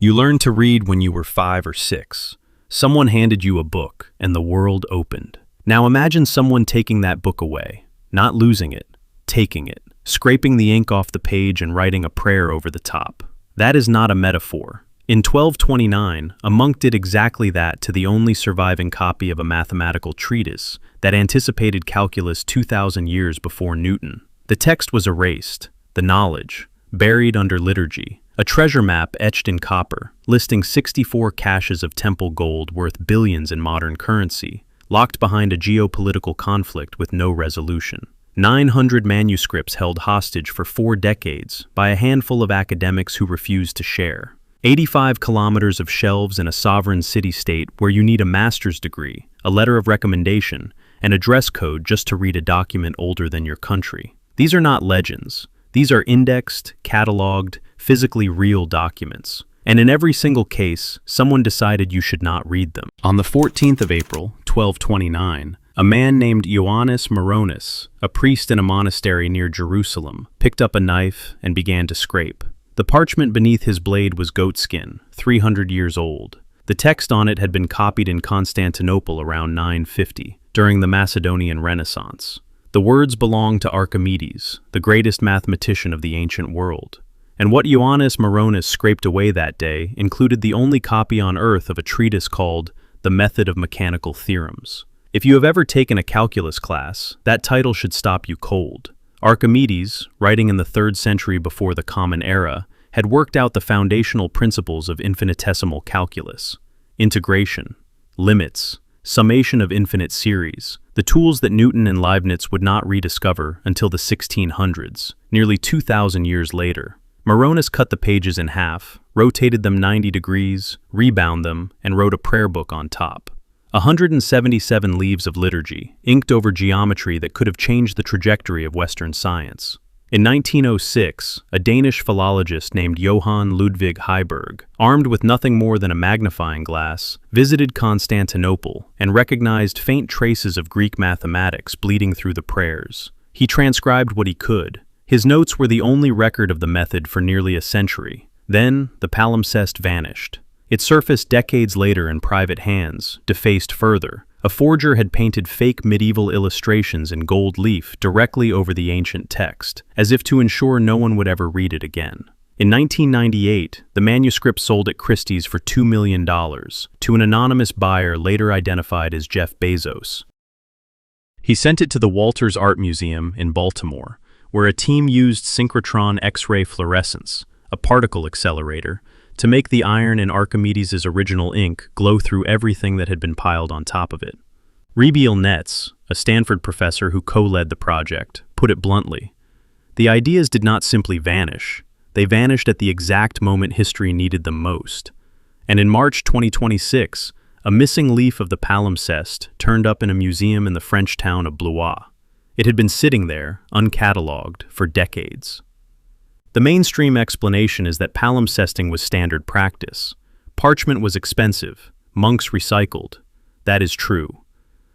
You learned to read when you were 5 or 6. Someone handed you a book, and the world opened. Now imagine someone taking that book away, not losing it, taking it, scraping the ink off the page and writing a prayer over the top. That is not a metaphor. In 1229, a monk did exactly that to the only surviving copy of a mathematical treatise that anticipated calculus 2,000 years before Newton. The text was erased, the knowledge, buried under liturgy, a treasure map etched in copper, listing 64 caches of temple gold worth billions in modern currency, locked behind a geopolitical conflict with no resolution. 900 manuscripts held hostage for 4 decades by a handful of academics who refused to share. 85 kilometers of shelves in a sovereign city-state where you need a master's degree, a letter of recommendation, and a dress code just to read a document older than your country. These are not legends. These are indexed, catalogued, physically real documents. And in every single case, someone decided you should not read them. On the 14th of April, 1229, a man named Ioannis Maronis, a priest in a monastery near Jerusalem, picked up a knife and began to scrape. The parchment beneath his blade was goatskin, 300 years old. The text on it had been copied in Constantinople around 950, during the Macedonian Renaissance. The words belonged to Archimedes, the greatest mathematician of the ancient world. And what Ioannis Maronis scraped away that day included the only copy on earth of a treatise called The Method of Mechanical Theorems. If you have ever taken a calculus class, that title should stop you cold. Archimedes, writing in the 3rd century before the Common Era, had worked out the foundational principles of infinitesimal calculus: integration, limits, summation of infinite series, the tools that Newton and Leibniz would not rediscover until the 1600s, nearly 2,000 years later. Maronis cut the pages in half, rotated them 90 degrees, rebound them, and wrote a prayer book on top. 177 leaves of liturgy, inked over geometry that could have changed the trajectory of Western science. In 1906, a Danish philologist named Johann Ludwig Heiberg, armed with nothing more than a magnifying glass, visited Constantinople and recognized faint traces of Greek mathematics bleeding through the prayers. He transcribed what he could. His notes were the only record of the method for nearly a century. Then, the palimpsest vanished. It surfaced decades later in private hands, defaced further. A forger had painted fake medieval illustrations in gold leaf directly over the ancient text, as if to ensure no one would ever read it again. In 1998, the manuscript sold at Christie's for $2 million to an anonymous buyer later identified as Jeff Bezos. He sent it to the Walters Art Museum in Baltimore, where a team used synchrotron X-ray fluorescence, a particle accelerator, to make the iron in Archimedes' original ink glow through everything that had been piled on top of it. Rebiel Netz, a Stanford professor who co-led the project, put it bluntly: the ideas did not simply vanish, they vanished at the exact moment history needed them most. And in March 2026, a missing leaf of the palimpsest turned up in a museum in the French town of Blois. It had been sitting there, uncatalogued, for decades. The mainstream explanation is that palimpsesting was standard practice. Parchment was expensive, monks recycled. That is true.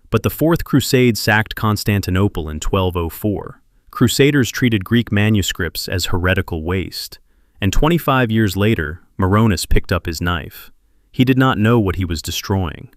But the Fourth Crusade sacked Constantinople in 1204. Crusaders treated Greek manuscripts as heretical waste. And 25 years later, Maronis picked up his knife. He did not know what he was destroying.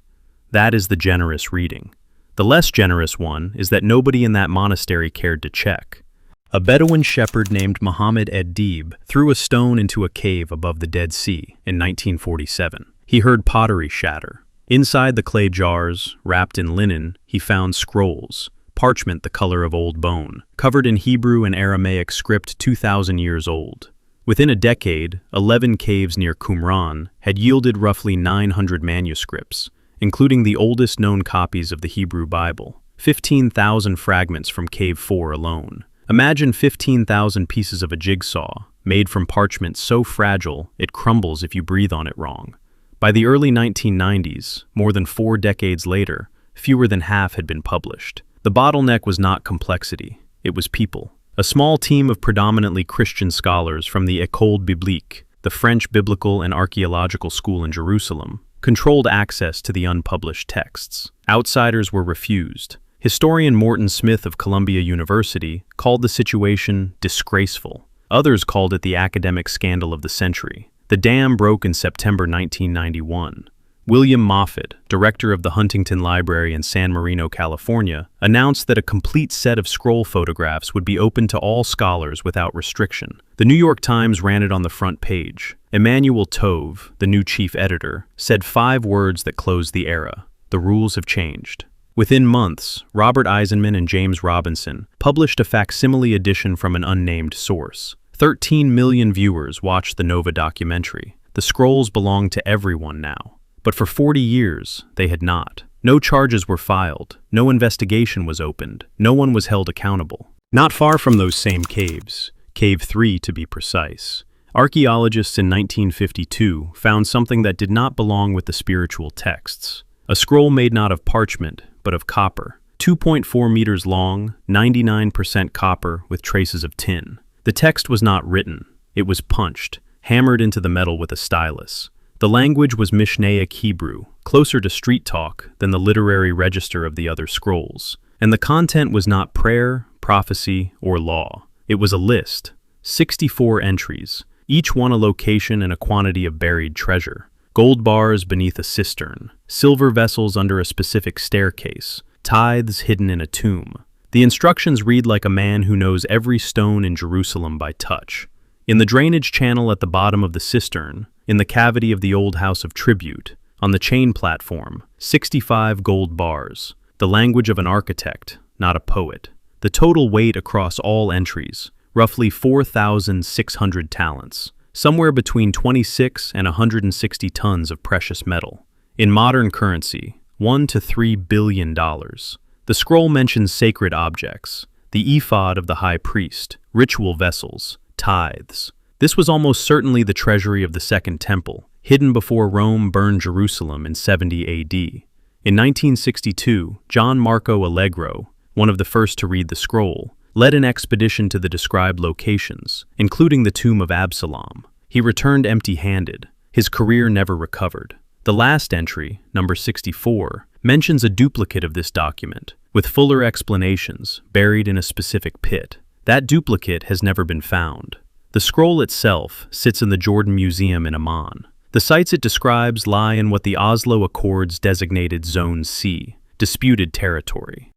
That is the generous reading. The less generous one is that nobody in that monastery cared to check. A Bedouin shepherd named Muhammad ed-Dib threw a stone into a cave above the Dead Sea in 1947. He heard pottery shatter. Inside the clay jars, wrapped in linen, he found scrolls, parchment the color of old bone, covered in Hebrew and Aramaic script 2,000 years old. Within a decade, 11 caves near Qumran had yielded roughly 900 manuscripts, including the oldest known copies of the Hebrew Bible, 15,000 fragments from Cave 4 alone. Imagine 15,000 pieces of a jigsaw, made from parchment so fragile it crumbles if you breathe on it wrong. By the early 1990s, more than 4 decades later, fewer than half had been published. The bottleneck was not complexity, it was people. A small team of predominantly Christian scholars from the École Biblique, the French biblical and archaeological school in Jerusalem, controlled access to the unpublished texts. Outsiders were refused. Historian Morton Smith of Columbia University called the situation disgraceful. Others called it the academic scandal of the century. The dam broke in September 1991. William Moffett, director of the Huntington Library in San Marino, California, announced that a complete set of scroll photographs would be open to all scholars without restriction. The New York Times ran it on the front page. Emmanuel Tove, the new chief editor, said 5 words that closed the era: "The rules have changed." Within months, Robert Eisenman and James Robinson published a facsimile edition from an unnamed source. 13 million viewers watched the Nova documentary. The scrolls belonged to everyone now. But for 40 years, they had not. No charges were filed, no investigation was opened, no one was held accountable. Not far from those same caves, Cave 3 to be precise, archaeologists in 1952 found something that did not belong with the spiritual texts. A scroll made not of parchment, but of copper. 2.4 meters long, 99% copper with traces of tin. The text was not written, it was punched, hammered into the metal with a stylus. The language was Mishnaic Hebrew, closer to street talk than the literary register of the other scrolls. And the content was not prayer, prophecy, or law. It was a list, 64 entries, each one a location and a quantity of buried treasure. Gold bars beneath a cistern, silver vessels under a specific staircase, tithes hidden in a tomb. The instructions read like a man who knows every stone in Jerusalem by touch. In the drainage channel at the bottom of the cistern, in the cavity of the old house of tribute, on the chain platform, 65 gold bars, the language of an architect, not a poet. The total weight across all entries, roughly 4,600 talents, somewhere between 26 and 160 tons of precious metal. In modern currency, $1 to $3 billion. The scroll mentions sacred objects, the ephod of the high priest, ritual vessels, tithes. This was almost certainly the treasury of the Second Temple, hidden before Rome burned Jerusalem in 70 AD. In 1962, John Marco Allegro, one of the first to read the scroll, led an expedition to the described locations, including the tomb of Absalom. He returned empty-handed. His career never recovered. The last entry, number 64, mentions a duplicate of this document, with fuller explanations, buried in a specific pit. That duplicate has never been found. The scroll itself sits in the Jordan Museum in Amman. The sites it describes lie in what the Oslo Accords designated Zone C, disputed territory.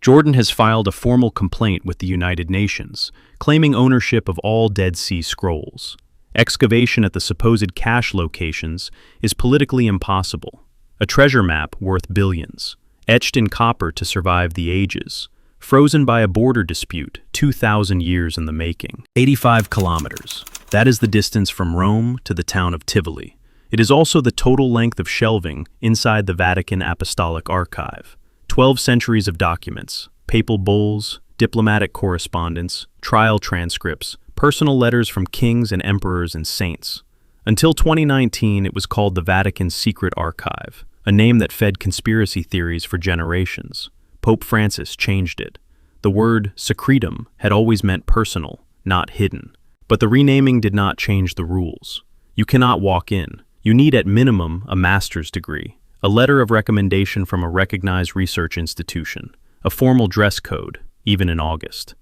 Jordan has filed a formal complaint with the United Nations, claiming ownership of all Dead Sea Scrolls. Excavation at the supposed cache locations is politically impossible. A treasure map worth billions, etched in copper to survive the ages, frozen by a border dispute 2,000 years in the making. 85 kilometers. That is the distance from Rome to the town of Tivoli. It is also the total length of shelving inside the Vatican Apostolic Archive. 12 centuries of documents, papal bulls, diplomatic correspondence, trial transcripts, personal letters from kings and emperors and saints. Until 2019, it was called the Vatican Secret Archive, a name that fed conspiracy theories for generations. Pope Francis changed it. The word secretum had always meant personal, not hidden. But the renaming did not change the rules. You cannot walk in. You need at minimum a master's degree, a letter of recommendation from a recognized research institution, a formal dress code, even in August.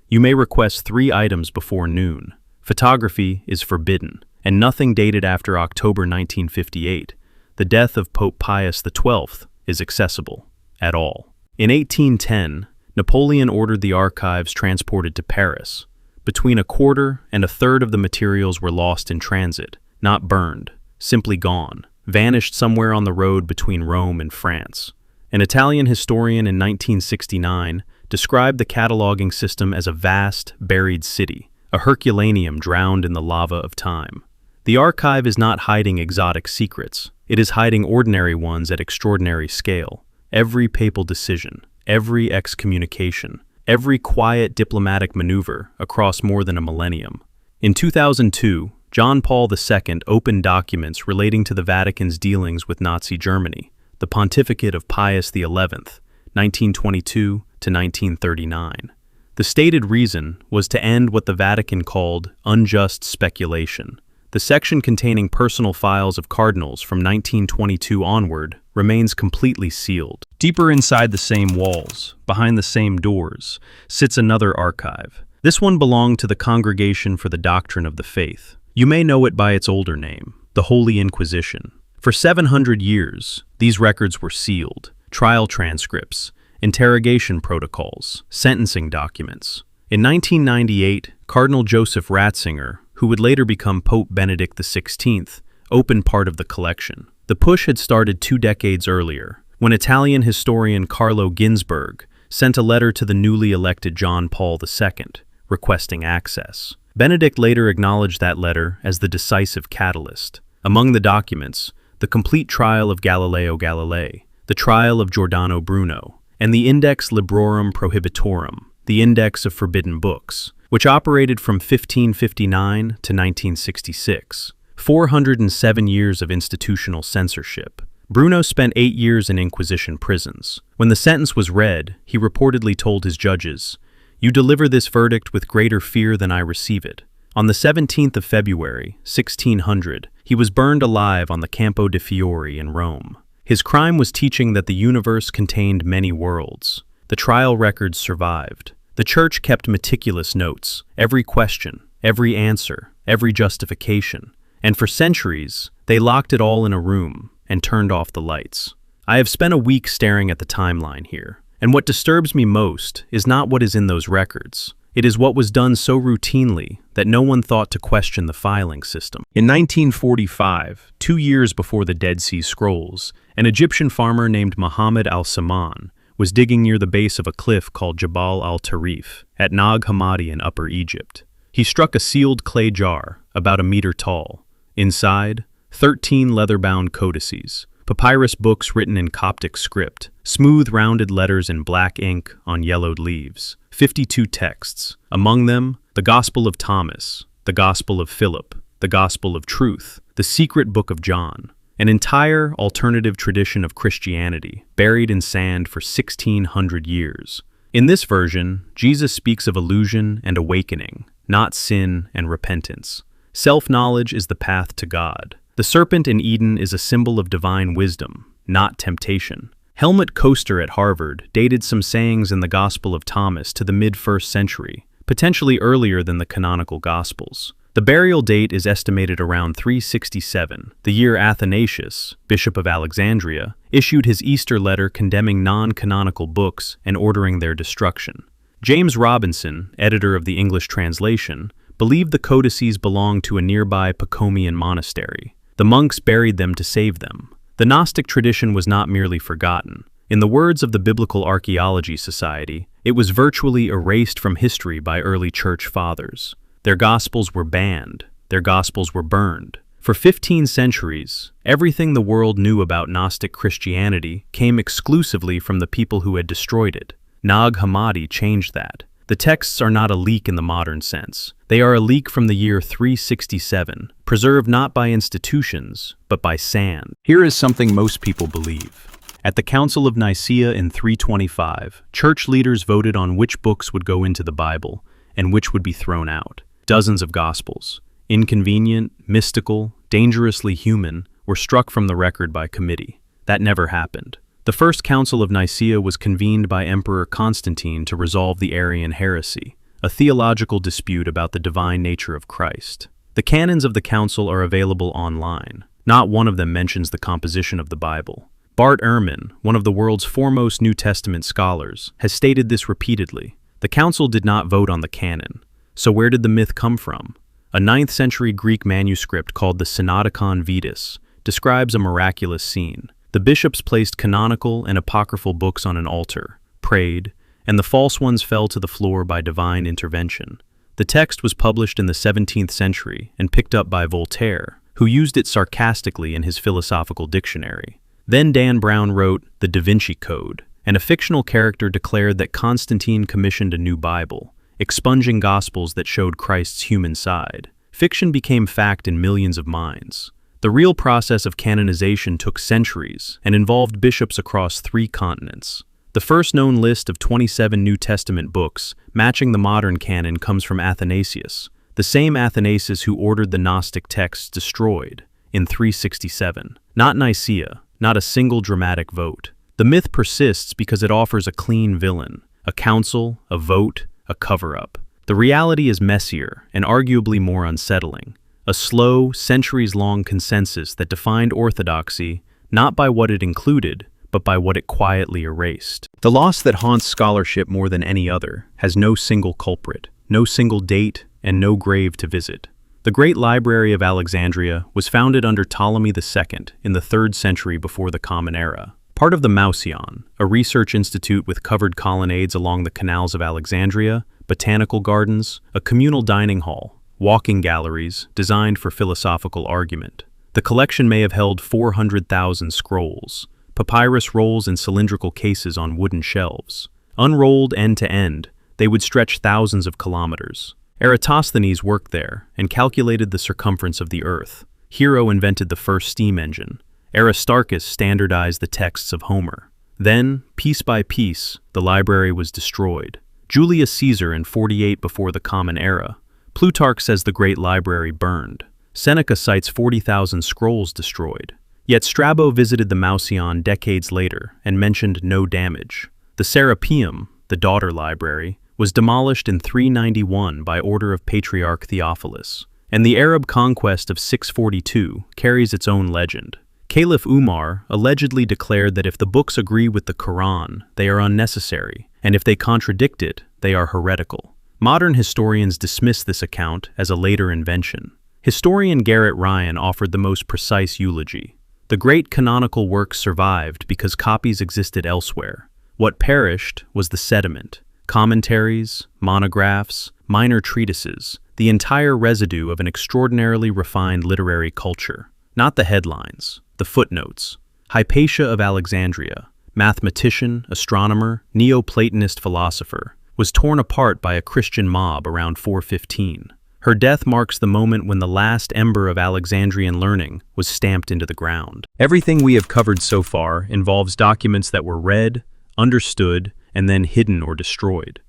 You may request 3 items before noon. Photography is forbidden, and nothing dated after October 1958, the death of Pope Pius XII, is accessible at all. In 1810, Napoleon ordered the archives transported to Paris. Between a quarter and a third of the materials were lost in transit, not burned, simply gone, vanished somewhere on the road between Rome and France. An Italian historian in 1969 described the cataloging system as a vast, buried city, a Herculaneum drowned in the lava of time. The archive is not hiding exotic secrets, it is hiding ordinary ones at extraordinary scale. Every papal decision, every excommunication, every quiet diplomatic maneuver across more than a millennium. In 2002, John Paul II opened documents relating to the Vatican's dealings with Nazi Germany, the Pontificate of Pius XI, 1922 to 1939. The stated reason was to end what the Vatican called unjust speculation. The section containing personal files of cardinals from 1922 onward remains completely sealed. Deeper inside the same walls, behind the same doors, sits another archive. This one belonged to the Congregation for the Doctrine of the Faith. You may know it by its older name, the Holy Inquisition. For 700 years, these records were sealed: trial transcripts, interrogation protocols, sentencing documents. In 1998, Cardinal Joseph Ratzinger, who would later become Pope Benedict XVI, opened part of the collection. The push had started 2 decades earlier, when Italian historian Carlo Ginzburg sent a letter to the newly elected John Paul II, requesting access. Benedict later acknowledged that letter as the decisive catalyst. Among the documents, the complete trial of Galileo Galilei, the trial of Giordano Bruno, and the Index Librorum Prohibitorum, the Index of Forbidden Books, which operated from 1559 to 1966. 407 years of institutional censorship. Bruno spent 8 years in Inquisition prisons. When the sentence was read, he reportedly told his judges, "You deliver this verdict with greater fear than I receive it." On the 17th of February, 1600, he was burned alive on the Campo de' Fiori in Rome. His crime was teaching that the universe contained many worlds. The trial records survived. The Church kept meticulous notes, every question, every answer, every justification. And for centuries, they locked it all in a room and turned off the lights. I have spent a week staring at the timeline here, and what disturbs me most is not what is in those records. It is what was done so routinely that no one thought to question the filing system. In 1945, 2 years before the Dead Sea Scrolls, an Egyptian farmer named Muhammad al-Saman was digging near the base of a cliff called Jabal al-Tarif at Nag Hammadi in Upper Egypt. He struck a sealed clay jar, about a meter tall. Inside, 13 leather-bound codices, papyrus books written in Coptic script, smooth rounded letters in black ink on yellowed leaves, 52 texts, among them the Gospel of Thomas, the Gospel of Philip, the Gospel of Truth, the secret book of John, an entire alternative tradition of Christianity buried in sand for 1600 years. In this version, Jesus speaks of illusion and awakening, not sin and repentance. Self-knowledge is the path to God. The serpent in Eden is a symbol of divine wisdom, not temptation. Helmut Koester at Harvard dated some sayings in the Gospel of Thomas to the mid-1st century, potentially earlier than the canonical Gospels. The burial date is estimated around 367, the year Athanasius, Bishop of Alexandria, issued his Easter letter condemning non-canonical books and ordering their destruction. James Robinson, editor of the English translation, believed the codices belonged to a nearby Pachomian monastery. The monks buried them to save them. The Gnostic tradition was not merely forgotten. In the words of the Biblical Archaeology Society, it was virtually erased from history by early church fathers. Their gospels were banned. Their gospels were burned. For 15 centuries, everything the world knew about Gnostic Christianity came exclusively from the people who had destroyed it. Nag Hammadi changed that. The texts are not a leak in the modern sense. They are a leak from the year 367, preserved not by institutions, but by sand. Here is something most people believe. At the Council of Nicaea in 325, church leaders voted on which books would go into the Bible and which would be thrown out. Dozens of gospels, inconvenient, mystical, dangerously human, were struck from the record by committee. That never happened. The First Council of Nicaea was convened by Emperor Constantine to resolve the Arian heresy, a theological dispute about the divine nature of Christ. The canons of the council are available online. Not one of them mentions the composition of the Bible. Bart Ehrman, one of the world's foremost New Testament scholars, has stated this repeatedly. The council did not vote on the canon. So where did the myth come from? A 9th century Greek manuscript called the Synodicon Vetus describes a miraculous scene. The bishops placed canonical and apocryphal books on an altar, prayed, and the false ones fell to the floor by divine intervention. The text was published in the 17th century and picked up by Voltaire, who used it sarcastically in his philosophical dictionary. Then Dan Brown wrote The Da Vinci Code, and a fictional character declared that Constantine commissioned a new Bible, expunging gospels that showed Christ's human side. Fiction became fact in millions of minds. The real process of canonization took centuries and involved bishops across 3 continents. The first known list of 27 New Testament books matching the modern canon comes from Athanasius, the same Athanasius who ordered the Gnostic texts destroyed in 367. Not Nicaea, not a single dramatic vote. The myth persists because it offers a clean villain, a council, a vote, a cover-up. The reality is messier and arguably more unsettling. a slow, centuries-long consensus that defined orthodoxy not by what it included, but by what it quietly erased. The loss that haunts scholarship more than any other has no single culprit, no single date, and no grave to visit. The Great Library of Alexandria was founded under Ptolemy II in the 3rd century before the Common Era. Part of the Mound, a research institute with covered colonnades along the canals of Alexandria, botanical gardens, a communal dining hall, walking galleries designed for philosophical argument. The collection may have held 400,000 scrolls, papyrus rolls in cylindrical cases on wooden shelves. Unrolled end to end, they would stretch thousands of kilometers. Eratosthenes worked there and calculated the circumference of the earth. Hero invented the first steam engine. Aristarchus standardized the texts of Homer. Then, piece by piece, the library was destroyed. Julius Caesar in 48 before the Common Era. Plutarch says the Great Library burned. Seneca cites 40,000 scrolls destroyed. Yet Strabo visited the Mound decades later and mentioned no damage. The Serapeum, the daughter library, was demolished in 391 by order of Patriarch Theophilus, and the Arab conquest of 642 carries its own legend. Caliph Umar allegedly declared that if the books agree with the Quran, they are unnecessary, and if they contradict it, they are heretical. Modern historians dismiss this account as a later invention. Historian Garrett Ryan offered the most precise eulogy. The great canonical works survived because copies existed elsewhere. What perished was the sediment. Commentaries, monographs, minor treatises, the entire residue of an extraordinarily refined literary culture. Not the headlines, the footnotes. Hypatia of Alexandria, mathematician, astronomer, Neoplatonist philosopher, was torn apart by a Christian mob around 415. Her death marks the moment when the last ember of Alexandrian learning was stamped into the ground. Everything we have covered so far involves documents that were read, understood, and then hidden or destroyed.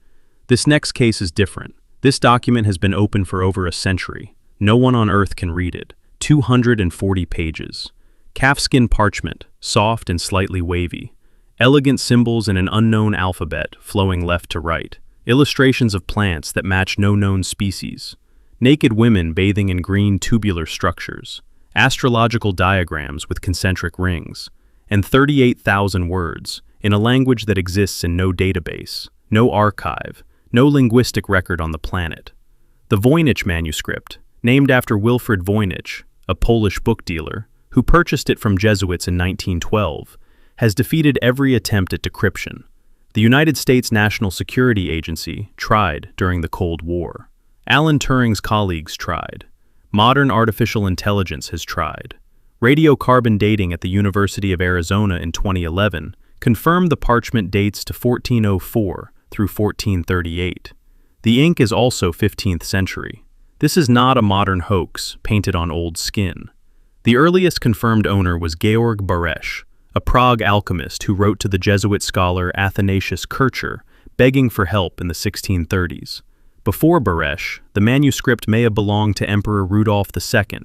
This next case is different. This document has been open for over a century. No one on earth can read it. 240 pages. Calfskin parchment, soft and slightly wavy. Elegant symbols in an unknown alphabet flowing left to right. Illustrations of plants that match no known species. Naked women bathing in green tubular structures. Astrological diagrams with concentric rings. And 38,000 words, in a language that exists in no database, no archive, no linguistic record on the planet. The Voynich manuscript, named after Wilfrid Voynich, a Polish book dealer, who purchased it from Jesuits in 1912, has defeated every attempt at decryption. The United States National Security Agency tried during the Cold War. Alan Turing's colleagues tried. Modern artificial intelligence has tried. Radiocarbon dating at the University of Arizona in 2011 confirmed the parchment dates to 1404 through 1438. The ink is also 15th century. This is not a modern hoax painted on old skin. The earliest confirmed owner was Georg Baresch, a Prague alchemist who wrote to the Jesuit scholar Athanasius Kircher begging for help in the 1630s. Before Baresch, the manuscript may have belonged to Emperor Rudolph II,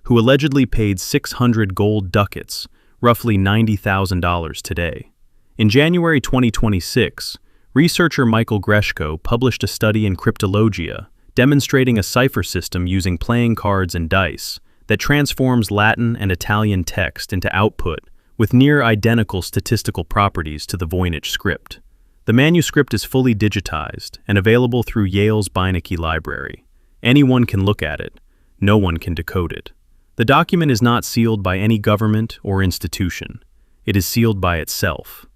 who allegedly paid 600 gold ducats, roughly $90,000 today. In January 2026, researcher Michael Greshko published a study in Cryptologia demonstrating a cipher system using playing cards and dice that transforms Latin and Italian text into output with near-identical statistical properties to the Voynich script. The manuscript is fully digitized and available through Yale's Beinecke Library. Anyone can look at it. No one can decode it. The document is not sealed by any government or institution. It is sealed by itself.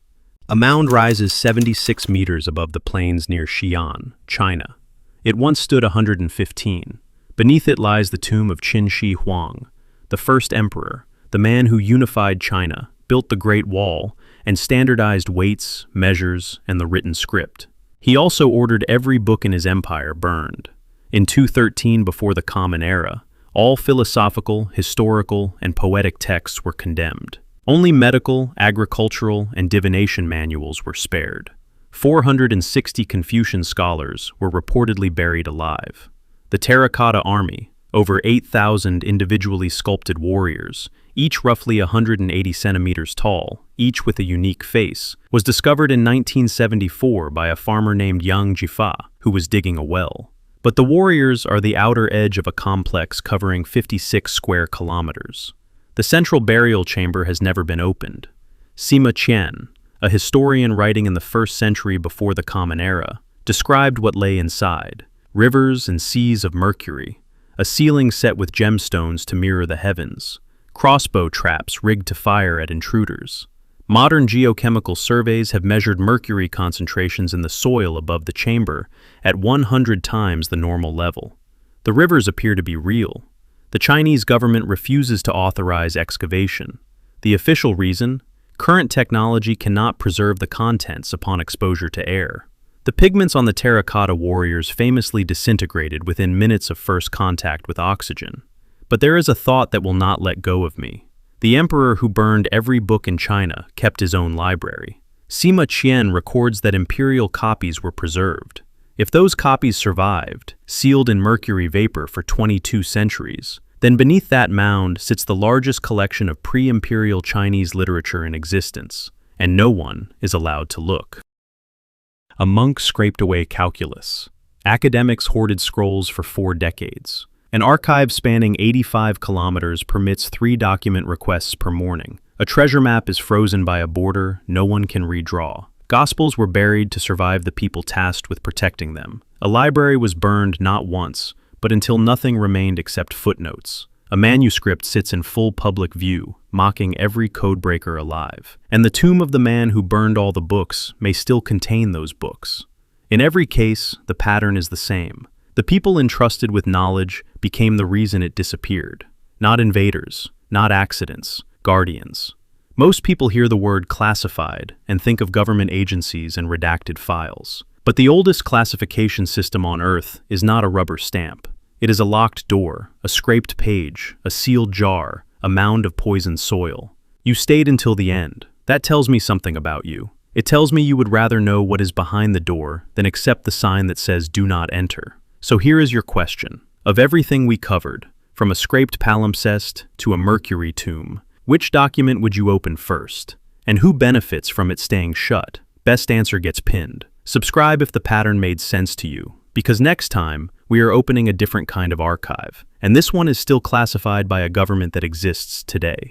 A mound rises 76 meters above the plains near Xi'an, China. It once stood 115. Beneath it lies the tomb of Qin Shi Huang, the first emperor, the man who unified China, built the Great Wall, and standardized weights, measures, and the written script. He also ordered every book in his empire burned. In 213 before the Common Era, all philosophical, historical, and poetic texts were condemned. Only medical, agricultural, and divination manuals were spared. 460 Confucian scholars were reportedly buried alive. The Terracotta Army, over 8,000 individually sculpted warriors, each roughly 180 centimeters tall, each with a unique face, was discovered in 1974 by a farmer named Yang Jifa, who was digging a well. But the warriors are the outer edge of a complex covering 56 square kilometers. The central burial chamber has never been opened. Sima Qian, a historian writing in the 1st century before the Common Era, described what lay inside: rivers and seas of mercury, a ceiling set with gemstones to mirror the heavens, crossbow traps rigged to fire at intruders. Modern geochemical surveys have measured mercury concentrations in the soil above the chamber at 100 times the normal level. The rivers appear to be real. The Chinese government refuses to authorize excavation. The official reason? Current technology cannot preserve the contents upon exposure to air. The pigments on the terracotta warriors famously disintegrated within minutes of first contact with oxygen. But there is a thought that will not let go of me. The emperor who burned every book in China kept his own library. Sima Qian records that imperial copies were preserved. If those copies survived, sealed in mercury vapor for 22 centuries, then beneath that mound sits the largest collection of pre-imperial Chinese literature in existence, and no one is allowed to look. A monk scraped away calculus. Academics hoarded scrolls for 4 decades. An archive spanning 85 kilometers permits 3 document requests per morning. A treasure map is frozen by a border no one can redraw. Gospels were buried to survive the people tasked with protecting them. A library was burned not once, but until nothing remained except footnotes. A manuscript sits in full public view, mocking every codebreaker alive. And the tomb of the man who burned all the books may still contain those books. In every case, the pattern is the same. The people entrusted with knowledge became the reason it disappeared. Not invaders, not accidents, guardians. Most people hear the word classified and think of government agencies and redacted files. But the oldest classification system on Earth is not a rubber stamp. It is a locked door, a scraped page, a sealed jar, a mound of poisoned soil. You stayed until the end. That tells me something about you. It tells me you would rather know what is behind the door than accept the sign that says "Do not enter." So here is your question. Of everything we covered, from a scraped palimpsest to a mercury tomb, which document would you open first? And who benefits from it staying shut? Best answer gets pinned. Subscribe if the pattern made sense to you, because next time we are opening a different kind of archive, and this one is still classified by a government that exists today.